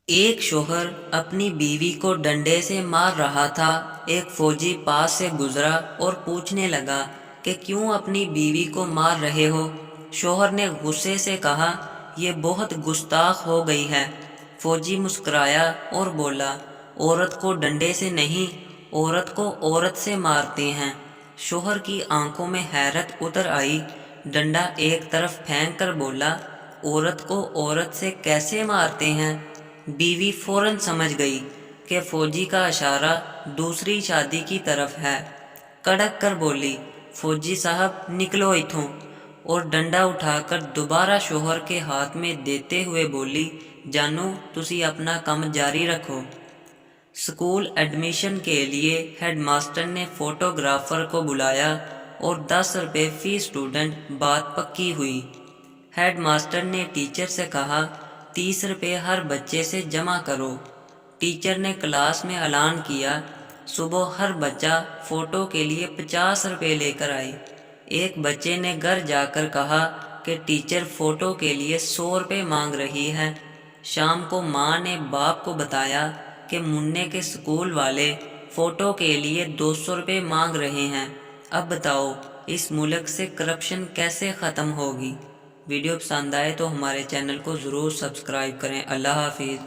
ایک شوہر اپنی بیوی کو ڈنڈے سے مار رہا تھا۔ ایک فوجی پاس سے گزرا اور پوچھنے لگا کہ کیوں اپنی بیوی کو مار رہے ہو؟ شوہر نے غصے سے کہا، یہ بہت گستاخ ہو گئی ہے۔ فوجی مسکرایا اور بولا، عورت کو ڈنڈے سے نہیں، عورت کو عورت سے مارتے ہیں۔ شوہر کی آنکھوں میں حیرت اتر آئی، ڈنڈا ایک طرف پھینک کر بولا، عورت کو عورت سے کیسے مارتے ہیں؟ بیوی فوراً سمجھ گئی کہ فوجی کا اشارہ دوسری شادی کی طرف ہے۔ کڑک کر بولی، فوجی صاحب نکلو ایتھوں، اور ڈنڈا اٹھا کر دوبارہ شوہر کے ہاتھ میں دیتے ہوئے بولی، جانو تسی اپنا کام جاری رکھو۔ اسکول ایڈمیشن کے لیے ہیڈ ماسٹر نے فوٹوگرافر کو بلایا اور 10 روپے فی اسٹوڈنٹ بات پکی ہوئی۔ ہیڈ ماسٹر نے ٹیچر سے کہا، 30 روپے ہر بچے سے جمع کرو۔ ٹیچر نے کلاس میں اعلان کیا، صبح ہر بچہ فوٹو کے لیے 50 روپے لے کر آئے۔ ایک بچے نے گھر جا کر کہا کہ ٹیچر فوٹو کے لیے 100 روپے مانگ رہی ہے۔ شام کو ماں نے باپ کو بتایا کہ منّے کے اسکول والے فوٹو کے لیے 200 روپے مانگ رہے ہیں۔ اب بتاؤ اس ملک سے کرپشن کیسے ختم ہوگی؟ ویڈیو پسند آئے تو ہمارے چینل کو ضرور سبسکرائب کریں۔ اللہ حافظ۔